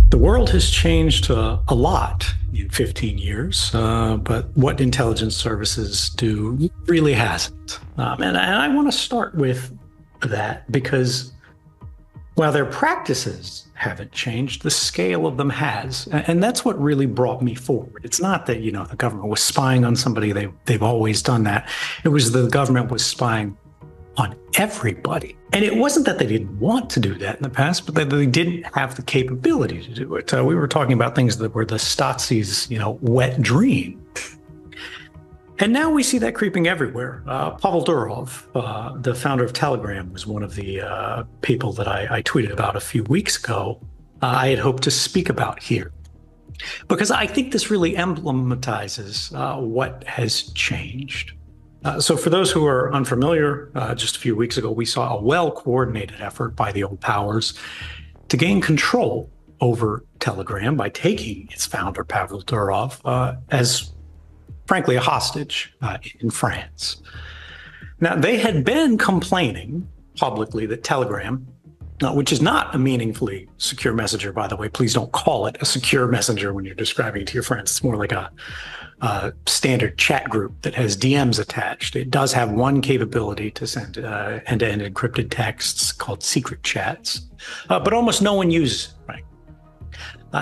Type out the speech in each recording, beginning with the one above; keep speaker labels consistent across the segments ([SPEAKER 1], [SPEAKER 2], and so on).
[SPEAKER 1] The world has changed a lot in 15 years, but what intelligence services do really hasn't. And I want to start with that because while their practices haven't changed, the scale of them has. And that's what really brought me forward. It's not that, the government was spying on somebody. They've always done that. It was the government was spying on everybody. And it wasn't that they didn't want to do that in the past, but that they didn't have the capability to do it. We were talking about things that were the Stasi's, wet dream. And now we see that creeping everywhere. Pavel Durov, the founder of Telegram, was one of the people that I tweeted about a few weeks ago. I had hoped to speak about here because I think this really emblematizes what has changed. So for those who are unfamiliar, just a few weeks ago, we saw a well-coordinated effort by the old powers to gain control over Telegram by taking its founder, Pavel Durov, as, frankly, a hostage in France. Now, they had been complaining publicly that Telegram, which is not a meaningfully secure messenger, by the way, please don't call it a secure messenger when you're describing it to your friends. It's more like a standard chat group that has DMs attached. It does have one capability to send end-to-end encrypted texts called secret chats, but almost no one uses it, right?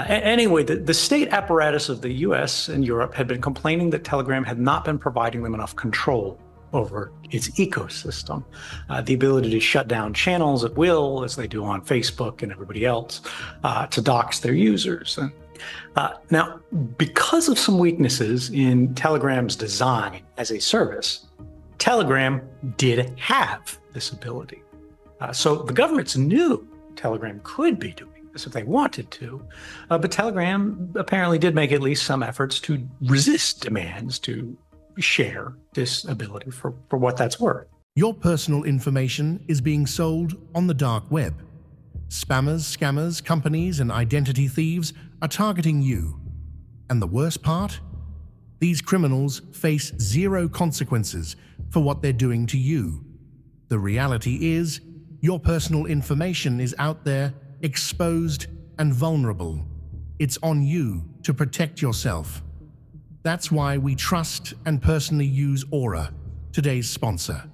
[SPEAKER 1] Anyway, the state apparatus of the US and Europe had been complaining that Telegram had not been providing them enough control over its ecosystem, the ability to shut down channels at will, as they do on Facebook and everybody else, to dox their users. And now, because of some weaknesses in Telegram's design as a service, Telegram did have this ability. So the governments knew Telegram could be doing this if they wanted to, but Telegram apparently did make at least some efforts to resist demands to share this ability for what that's worth.
[SPEAKER 2] Your personal information is being sold on the dark web. Spammers, scammers, companies, and identity thieves are targeting you. And the worst part? These criminals face zero consequences for what they're doing to you. The reality is, your personal information is out there, exposed and vulnerable. It's on you to protect yourself. That's why we trust and personally use Aura, today's sponsor.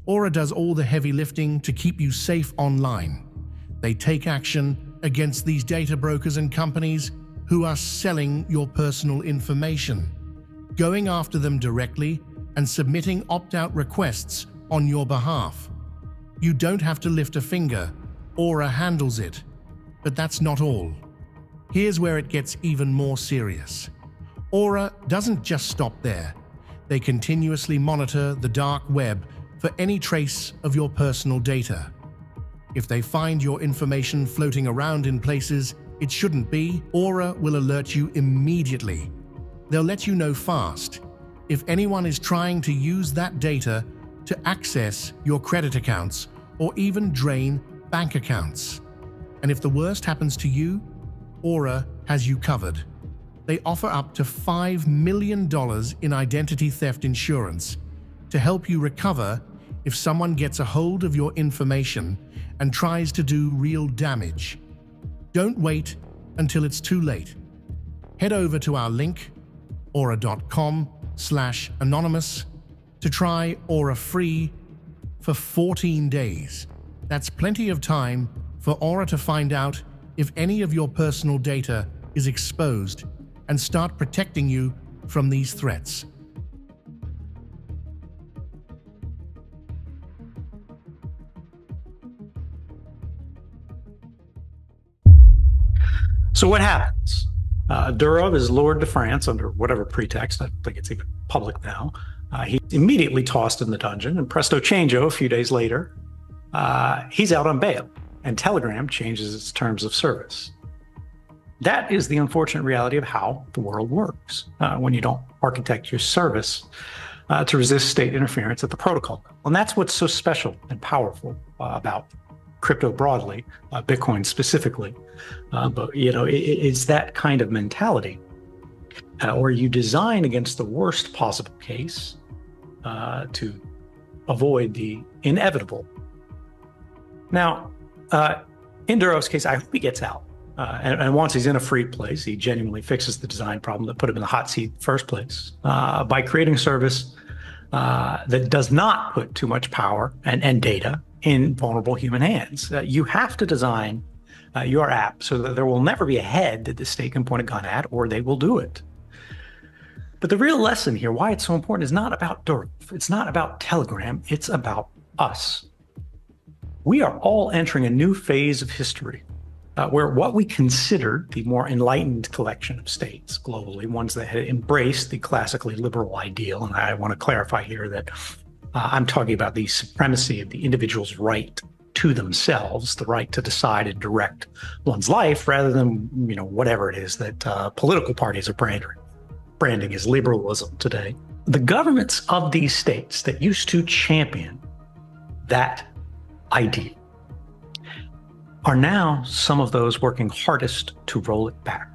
[SPEAKER 2] Aura does all the heavy lifting to keep you safe online. They take action against these data brokers and companies who are selling your personal information, going after them directly and submitting opt-out requests on your behalf. You don't have to lift a finger. Aura handles it. But that's not all. Here's where it gets even more serious. Aura doesn't just stop there. They continuously monitor the dark web for any trace of your personal data. If they find your information floating around in places it shouldn't be, Aura will alert you immediately. They'll let you know fast if anyone is trying to use that data to access your credit accounts or even drain bank accounts. And if the worst happens to you, Aura has you covered. They offer up to $5 million in identity theft insurance to help you recover if someone gets a hold of your information and tries to do real damage. Don't wait until it's too late. Head over to our link, aura.com/anonymous, to try Aura free for 14 days. That's plenty of time for Aura to find out if any of your personal data is exposed and start protecting you from these threats.
[SPEAKER 1] So what happens? Durov is lured to France under whatever pretext. I think it's even public now. He's immediately tossed in the dungeon, and presto changeo, a few days later, he's out on bail, and Telegram changes its terms of service. That is the unfortunate reality of how the world works when you don't architect your service to resist state interference at the protocol level. And that's what's so special and powerful about crypto broadly, Bitcoin specifically. But it's that kind of mentality where you design against the worst possible case to avoid the inevitable. Now, in Durov's case, I hope he gets out. And once he's in a free place, he genuinely fixes the design problem that put him in the hot seat in the first place by creating a service that does not put too much power and data in vulnerable human hands. You have to design your app so that there will never be a head that the state can point a gun at, or they will do it. But the real lesson here, why it's so important, is not about Durf. It's not about Telegram. It's about us. We are all entering a new phase of history where what we considered the more enlightened collection of states globally, ones that had embraced the classically liberal ideal, and I want to clarify here that I'm talking about the supremacy of the individual's right to themselves, the right to decide and direct one's life, rather than whatever it is that political parties are branding as liberalism today. The governments of these states that used to champion that idea are now some of those working hardest to roll it back,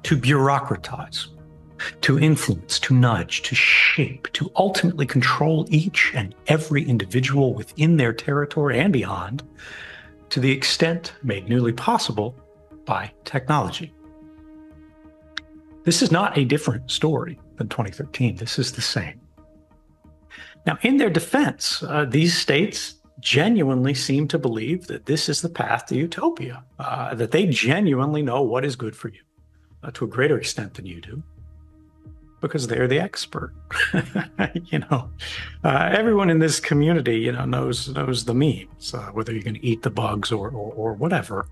[SPEAKER 1] to bureaucratize, to influence, to nudge, to shape, to ultimately control each and every individual within their territory and beyond, to the extent made newly possible by technology. This is not a different story than 2013. This is the same. Now, in their defense, these states genuinely seem to believe that this is the path to utopia, that they genuinely know what is good for you to a greater extent than you do, because they're the expert. Everyone in this community, knows the memes, whether you're going to eat the bugs or whatever.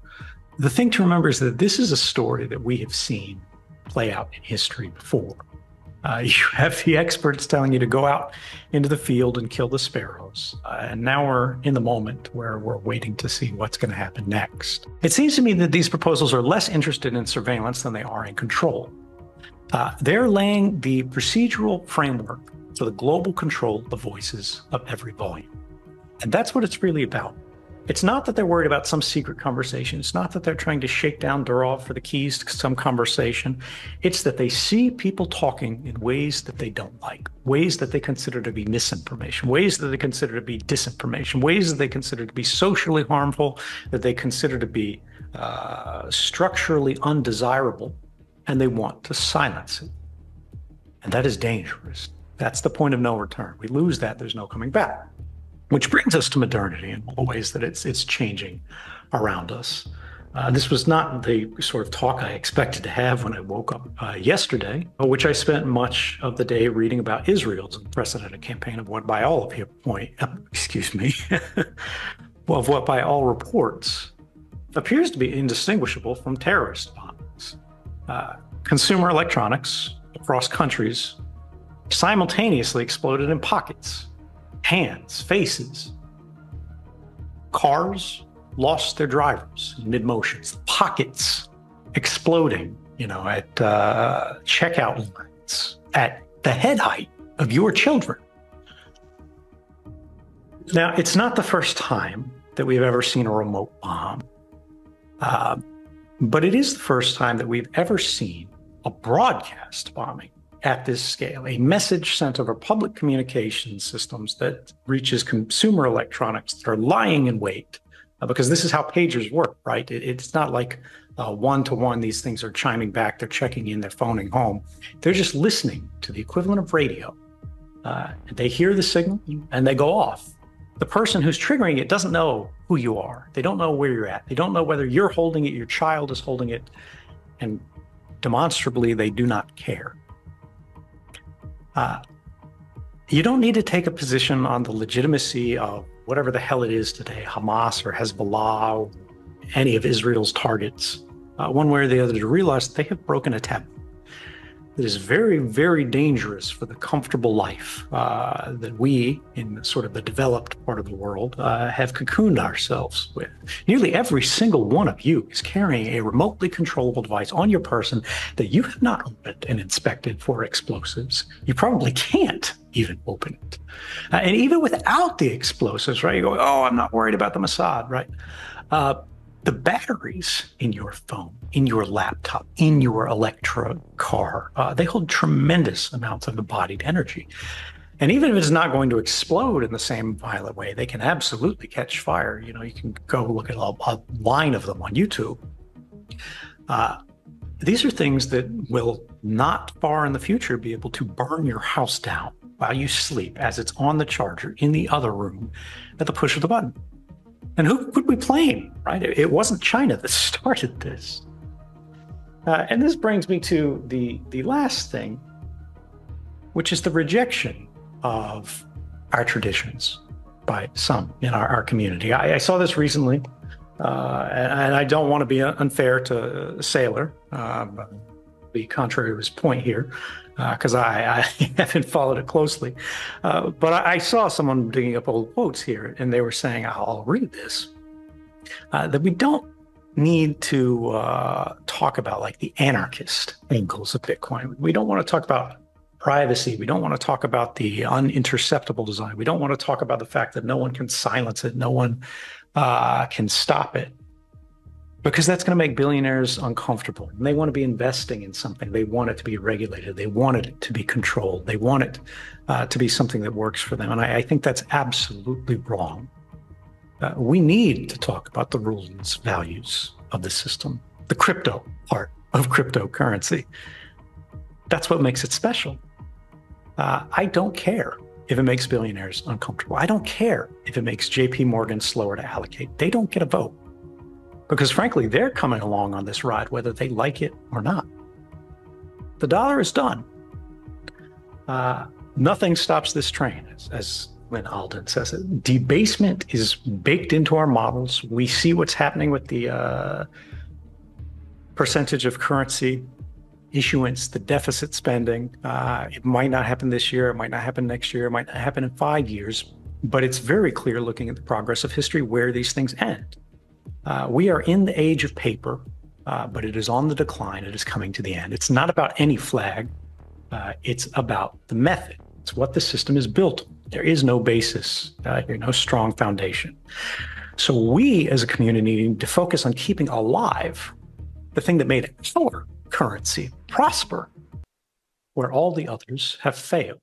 [SPEAKER 1] The thing to remember is that this is a story that we have seen play out in history before. You have the experts telling you to go out into the field and kill the sparrows. And now we're in the moment where we're waiting to see what's going to happen next. It seems to me that these proposals are less interested in surveillance than they are in control. They're laying the procedural framework for the global control of the voices of every volume. And that's what it's really about. It's not that they're worried about some secret conversation. It's not that they're trying to shake down Durov for the keys to some conversation. It's that they see people talking in ways that they don't like, ways that they consider to be misinformation, ways that they consider to be disinformation, ways that they consider to be socially harmful, that they consider to be structurally undesirable, and they want to silence it. And that is dangerous. That's the point of no return. We lose that, there's no coming back. Which brings us to modernity and all the ways that it's changing around us. This was not the sort of talk I expected to have when I woke up yesterday, which I spent much of the day reading about Israel's unprecedented campaign of what by all of you of what by all reports appears to be indistinguishable from terrorist bombings. Consumer electronics across countries simultaneously exploded in pockets. Hands, faces. Cars lost their drivers in mid-motions. Pockets exploding, at checkout lines, at the head height of your children. Now, it's not the first time that we've ever seen a remote bomb, but it is the first time that we've ever seen a broadcast bombing at this scale, a message sent over public communication systems that reaches consumer electronics that are lying in wait, because this is how pagers work, right? It's not like one-to-one, these things are chiming back, they're checking in, they're phoning home. They're just listening to the equivalent of radio. They hear the signal and they go off. The person who's triggering it doesn't know who you are. They don't know where you're at. They don't know whether you're holding it, your child is holding it, and demonstrably, they do not care. You don't need to take a position on the legitimacy of whatever the hell it is today, Hamas or Hezbollah, or any of Israel's targets, one way or the other, to realize they have broken a taboo that is very, very dangerous for the comfortable life that we, in sort of the developed part of the world, have cocooned ourselves with. Nearly every single one of you is carrying a remotely controllable device on your person that you have not opened and inspected for explosives. You probably can't even open it. And even without the explosives, right, you go, oh, I'm not worried about the Mossad, right? The batteries in your phone, in your laptop, in your electric car, they hold tremendous amounts of embodied energy. And even if it's not going to explode in the same violent way, they can absolutely catch fire. You can go look at a line of them on YouTube. These are things that will not far in the future be able to burn your house down while you sleep as it's on the charger in the other room at the push of the button. And who could we blame, right? It wasn't China that started this. And this brings me to the last thing, which is the rejection of our traditions by some in our community. I saw this recently, and I don't want to be unfair to Sailor, but be contrary to his point here, because I haven't followed it closely. But I saw someone digging up old quotes here, and they were saying, I'll read this, that we don't need to talk about like the anarchist angles of Bitcoin. We don't want to talk about privacy. We don't want to talk about the uninterceptable design. We don't want to talk about the fact that no one can silence it, no one can stop it, because that's going to make billionaires uncomfortable. And they want to be investing in something. They want it to be regulated. They want it to be controlled. They want it to be something that works for them. And I think that's absolutely wrong. We need to talk about the rules and values of the system, the crypto part of cryptocurrency. That's what makes it special. I don't care if it makes billionaires uncomfortable. I don't care if it makes JP Morgan slower to allocate. They don't get a vote because, frankly, they're coming along on this ride, whether they like it or not. The dollar is done. Nothing stops this train, as Lynn Alden says it. Debasement is baked into our models. We see what's happening with the percentage of currency issuance, the deficit spending. It might not happen this year. It might not happen next year. It might not happen in 5 years. But it's very clear looking at the progress of history where these things end. We are in the age of paper, but it is on the decline. It is coming to the end. It's not about any flag. It's about the method. It's what the system is built on. There is no basis, no strong foundation. So we as a community need to focus on keeping alive the thing that made our currency prosper, where all the others have failed.